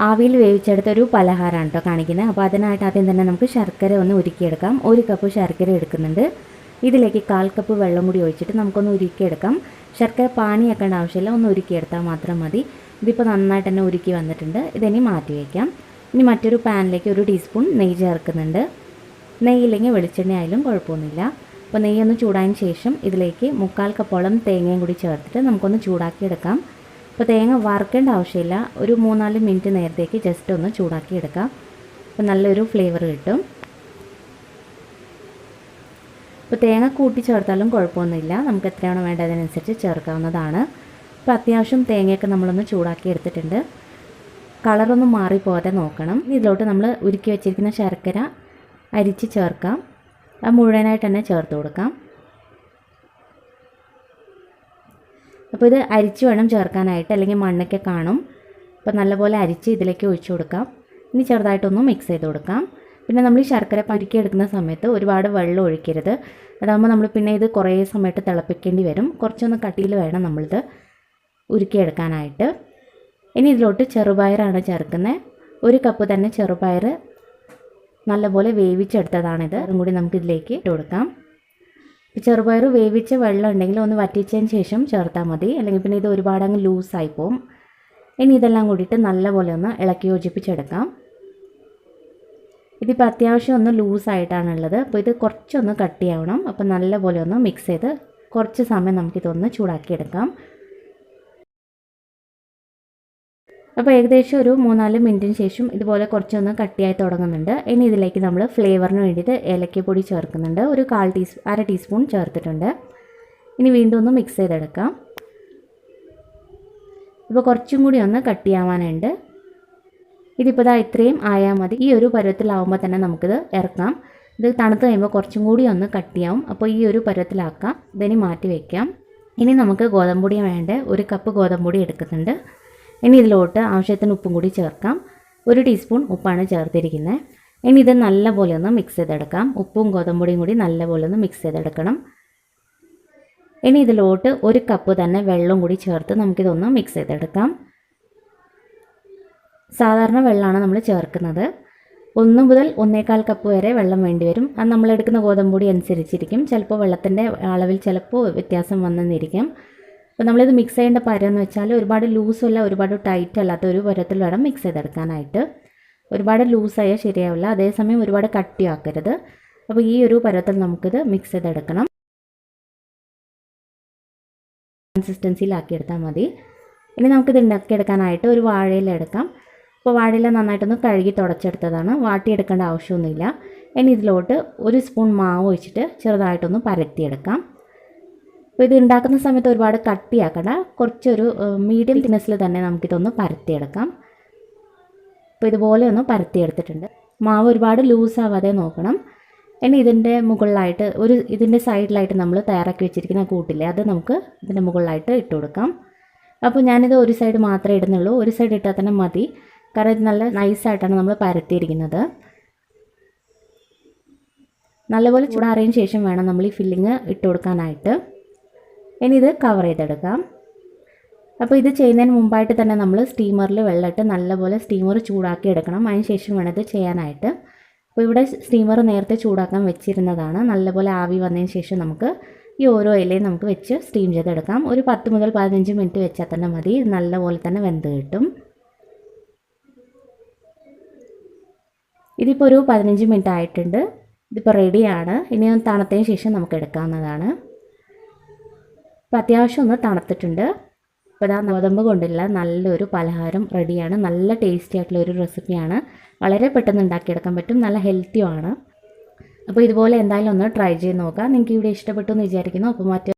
ആവിയിൽ വേവിച്ചെടുത്ത ഒരു പലഹാരമാണ് കേട്ടോ കാണിക്കുന്നത്. അപ്പോൾ അതിനായിട്ട് ആദ്യം തന്നെ നമുക്ക് ശർക്കര ഒന്ന് ഉരുക്കിയെടുക്കാം. 1 കപ്പ് ശർക്കര എടുക്കുന്നുണ്ട്. ഇതിലേക്ക് 1/4 കപ്പ് വെള്ളം കൂടി ഒഴിച്ചിട്ട് നമുക്കൊന്ന് ഉരുക്കിയെടുക്കാം. ശർക്കര പാനിയാക്കേണ്ട ആവശ്യമില്ല, ഒന്ന് ഉരുക്കിയെടുത്താൽ മാത്രം മതി. ഇതിപ്പോൾ നന്നായിട്ട് തന്നെ ഉരുക്കി വന്നിട്ടുണ്ട്. ഇതിനി മാറ്റി വയ്ക്കാം. ഇനി മറ്റൊരു പാനിലേക്ക് 1 ടീസ്പൂൺ നെയ്യ് ചേർക്കുന്നുണ്ട്. നെയ്യില്ലെങ്കിൽ വെളിച്ചെണ്ണ ആയാലും കുഴപ്പമൊന്നുമില്ല. അപ്പോൾ നെയ്യൊന്ന് ചൂടായതിന് ശേഷം ഇതിലേക്ക് 3/4 കപ്പോളം തേങ്ങയും കൂടി ചേർത്തിട്ട് നമുക്കൊന്ന് ചൂടാക്കിയെടുക്കാം. അപ്പോൾ തേങ്ങ വറുക്കേണ്ട ആവശ്യമില്ല, ഒരു 3-4 മിനിറ്റ് നേരത്തേക്ക് ജസ്റ്റ് ഒന്ന് ചൂടാക്കിയെടുക്കാം. അപ്പോൾ നല്ലൊരു ഫ്ലേവർ കിട്ടും. അപ്പോൾ തേങ്ങ കൂട്ടി ചേർത്താലും കുഴപ്പമൊന്നുമില്ല, നമുക്ക് എത്രയാണോ വേണ്ടതിനനുസരിച്ച് ചേർക്കാവുന്നതാണ്. അപ്പോൾ അത്യാവശ്യം തേങ്ങയൊക്കെ നമ്മളൊന്ന് ചൂടാക്കി എടുത്തിട്ടുണ്ട്. കളറൊന്നും മാറിപ്പോകാതെ നോക്കണം. ഇതിലോട്ട് നമ്മൾ ഉരുക്കി വെച്ചിരിക്കുന്ന ശർക്കര അരിച്ച് ചേർക്കാം. അത് മുഴുവനായിട്ട് തന്നെ ചേർത്ത് കൊടുക്കാം. അപ്പോൾ ഇത് അരിച്ച് വേണം ചേർക്കാനായിട്ട്, അല്ലെങ്കിൽ മണ്ണൊക്കെ കാണും. അപ്പോൾ നല്ലപോലെ അരിച്ച് ഇതിലേക്ക് ഒഴിച്ചു കൊടുക്കാം. ഇനി ചെറുതായിട്ടൊന്ന് മിക്സ് ചെയ്ത് കൊടുക്കാം. പിന്നെ നമ്മൾ ഈ ശർക്കര പരുക്കി എടുക്കുന്ന സമയത്ത് ഒരുപാട് വെള്ളം ഒഴിക്കരുത്. അതാകുമ്പോൾ നമ്മൾ പിന്നെ ഇത് കുറേ സമയത്ത് തിളപ്പിക്കേണ്ടി വരും. കുറച്ചൊന്ന് കട്ടിയിൽ വേണം നമ്മളിത് ഉരുക്കിയെടുക്കാനായിട്ട്. ഇനി ഇതിലോട്ട് ചെറുപയറാണ് ചേർക്കുന്നത്. 1 കപ്പ് തന്നെ ചെറുപയർ നല്ലപോലെ വേവിച്ചെടുത്തതാണിത്. അതും കൂടി നമുക്കിതിലേക്ക് ഇട്ട് കൊടുക്കാം. ചെറുപയർ വേവിച്ച വെള്ളം ഉണ്ടെങ്കിൽ ഒന്ന് വറ്റിച്ചതിന് ശേഷം ചേർത്താൽ മതി, അല്ലെങ്കിൽ പിന്നെ ഇത് ഒരുപാട് അങ്ങ് ലൂസായി പോകും. ഇനി ഇതെല്ലാം കൂടിയിട്ട് നല്ലപോലെ ഒന്ന് ഇളക്കി യോജിപ്പിച്ചെടുക്കാം. ഇതിപ്പോൾ അത്യാവശ്യം ഒന്ന് ലൂസായിട്ടാണുള്ളത്. അപ്പോൾ ഇത് കുറച്ചൊന്ന് കട്ടിയാവണം. അപ്പോൾ നല്ലപോലെ ഒന്ന് മിക്സ് ചെയ്ത് കുറച്ച് സമയം നമുക്കിതൊന്ന് ചൂടാക്കിയെടുക്കാം. അപ്പോൾ ഏകദേശം ഒരു 3-4 മിനിറ്റിന് ശേഷം ഇതുപോലെ കുറച്ചൊന്ന് കട്ടിയായി തുടങ്ങുന്നുണ്ട്. ഇനി ഇതിലേക്ക് നമ്മൾ ഫ്ലേവറിന് വേണ്ടിയിട്ട് ഏലക്കപ്പൊടി ചേർക്കുന്നുണ്ട്. ഒരു 1/2 ടീസ്പൂൺ ചേർത്തിട്ടുണ്ട്. ഇനി വീണ്ടും ഒന്ന് മിക്സ് ചെയ്തെടുക്കാം. ഇപ്പോൾ കുറച്ചും കൂടി ഒന്ന് കട്ടിയാവാനുണ്ട്. ഇതിപ്പോൾ ഇത്രയും ആയാൽ മതി. ഈ ഒരു പരുവത്തിലാവുമ്പോൾ തന്നെ നമുക്കിത് ഇറക്കാം. ഇത് തണുത്ത് കഴിയുമ്പോൾ കുറച്ചും കൂടി ഒന്ന് കട്ടിയാവും. അപ്പോൾ ഈ ഒരു പരുവത്തിലാക്കാം. ഇതിനി മാറ്റി വയ്ക്കാം. ഇനി നമുക്ക് ഗോതമ്പൊടി വേണ്ട. 1 കപ്പ് ഗോതമ്പൊടി എടുക്കുന്നുണ്ട്. ഇനി ഇതിലോട്ട് ആവശ്യത്തിന് ഉപ്പും കൂടി ചേർക്കാം. 1 ടീസ്പൂൺ ഉപ്പാണ് ചേർത്തിരിക്കുന്നത്. ഇനി ഇത് നല്ലപോലെ ഒന്ന് മിക്സ് ചെയ്തെടുക്കാം. ഉപ്പും ഗോതമ്പൊടിയും കൂടി നല്ലപോലെ ഒന്ന് മിക്സ് ചെയ്തെടുക്കണം. ഇനി ഇതിലോട്ട് 1 കപ്പ് തന്നെ വെള്ളം കൂടി ചേർത്ത് നമുക്കിതൊന്ന് മിക്സ് ചെയ്തെടുക്കാം. സാധാരണ വെള്ളമാണ് നമ്മൾ ചേർക്കുന്നത്. 1 മുതൽ 1.25 കപ്പ് വരെ വെള്ളം വേണ്ടി വരും. അത് നമ്മളെടുക്കുന്ന ഗോതമ്പൊടി അനുസരിച്ചിരിക്കും. ചിലപ്പോൾ വെള്ളത്തിൻ്റെ അളവിൽ ചിലപ്പോൾ വ്യത്യാസം വന്നെന്നിരിക്കും. അപ്പോൾ നമ്മളിത് മിക്സ് ചെയ്യേണ്ട പരം എന്ന് വെച്ചാൽ ഒരുപാട് ലൂസുമല്ല ഒരുപാട് ടൈറ്റ് അല്ലാത്ത ഒരു പരത്തിൽ വേണം മിക്സ് ചെയ്തെടുക്കാനായിട്ട്. ഒരുപാട് ലൂസായാൽ ശരിയാവില്ല, അതേസമയം ഒരുപാട് കട്ടിയാക്കരുത്. അപ്പോൾ ഈ ഒരു പരത്തിൽ നമുക്കിത് മിക്സ് ചെയ്തെടുക്കണം. കൺസിസ്റ്റൻസിയിലാക്കിയെടുത്താൽ മതി. ഇനി നമുക്കിത് ഉണ്ടാക്കിയെടുക്കാനായിട്ട് ഒരു വാഴയില എടുക്കാം. അപ്പോൾ വാഴയില നന്നായിട്ടൊന്ന് കഴുകി തുടച്ചെടുത്തതാണ്, വാട്ടിയെടുക്കേണ്ട ആവശ്യമൊന്നുമില്ല. ഇനി ഇതിലോട്ട് 1 സ്പൂൺ മാവ് ഒഴിച്ചിട്ട് ചെറുതായിട്ടൊന്ന് പരത്തിയെടുക്കാം. അപ്പോൾ ഇത് ഉണ്ടാക്കുന്ന സമയത്ത് ഒരുപാട് കട്ടിയാക്കണ്ട, കുറച്ചൊരു മീഡിയം തിക്നെസ്സിൽ തന്നെ നമുക്കിതൊന്ന് പരത്തിയെടുക്കാം. അപ്പോൾ ഇതുപോലെ ഒന്ന് പരത്തിയെടുത്തിട്ടുണ്ട്. മാവ് ഒരുപാട് ലൂസാവാതെ നോക്കണം. ഇനി ഇതിൻ്റെ മുകളിലായിട്ട് ഇതിൻ്റെ സൈഡിലായിട്ട് നമ്മൾ തയ്യാറാക്കി വെച്ചിരിക്കുന്ന കൂട്ടില്ലേ, അത് നമുക്ക് ഇതിൻ്റെ മുകളിലായിട്ട് ഇട്ട് കൊടുക്കാം. അപ്പോൾ ഞാനിത് ഒരു സൈഡ് മാത്രമേ ഇടുന്നുള്ളൂ. ഒരു സൈഡ് ഇട്ടാൽ തന്നെ മതി, കാരണം ഇത് നല്ല നൈസായിട്ടാണ് നമ്മൾ പരത്തിയിരിക്കുന്നത്. നല്ലപോലെ ചൂടാറിയതിന് ശേഷം വേണം നമ്മൾ ഈ ഫില്ലിങ് ഇട്ട് കൊടുക്കാനായിട്ട്. ഇനി ഇത് കവർ ചെയ്തെടുക്കാം. അപ്പോൾ ഇത് ചെയ്യുന്നതിന് മുമ്പായിട്ട് തന്നെ നമ്മൾ സ്റ്റീമറിൽ വെള്ളമിട്ട് നല്ലപോലെ സ്റ്റീമർ ചൂടാക്കി എടുക്കണം. അതിന് ശേഷം വേണം ഇത് ചെയ്യാനായിട്ട്. അപ്പോൾ ഇവിടെ സ്റ്റീമർ നേരത്തെ ചൂടാക്കാൻ വെച്ചിരുന്നതാണ്. നല്ലപോലെ ആവി വന്നതിന് ശേഷം നമുക്ക് ഈ ഓരോ ഇലയും നമുക്ക് വെച്ച് സ്റ്റീം ചെയ്തെടുക്കാം. ഒരു 10 മുതൽ 15 മിനിറ്റ് വെച്ചാൽ തന്നെ മതി. നല്ലപോലെ തന്നെ വെന്ത് കിട്ടും. ഇതിപ്പോൾ ഒരു 15 മിനിറ്റ് ആയിട്ടുണ്ട്. ഇതിപ്പോൾ റെഡിയാണ്. ഇനി ഒന്ന് തണുത്തതിന് ശേഷം നമുക്ക് എടുക്കാവുന്നതാണ്. അപ്പോൾ അത്യാവശ്യം ഒന്ന് തണുത്തിട്ടുണ്ട്. അപ്പോൾ ഗോതമ്പ് കൊണ്ടുള്ള നല്ലൊരു പലഹാരം റെഡിയാണ്. നല്ല ടേസ്റ്റി ആയിട്ടുള്ളൊരു റെസിപ്പിയാണ്. വളരെ പെട്ടെന്ന് ഉണ്ടാക്കിയെടുക്കാൻ പറ്റും, നല്ല ഹെൽത്തിയുമാണ്. അപ്പോൾ ഇതുപോലെ എന്തായാലും ഒന്ന് ട്രൈ ചെയ്ത് നോക്കാം. നിങ്ങൾക്ക് ഇവിടെ ഇഷ്ടപ്പെട്ടു എന്ന് വിചാരിക്കുന്നു. അപ്പോൾ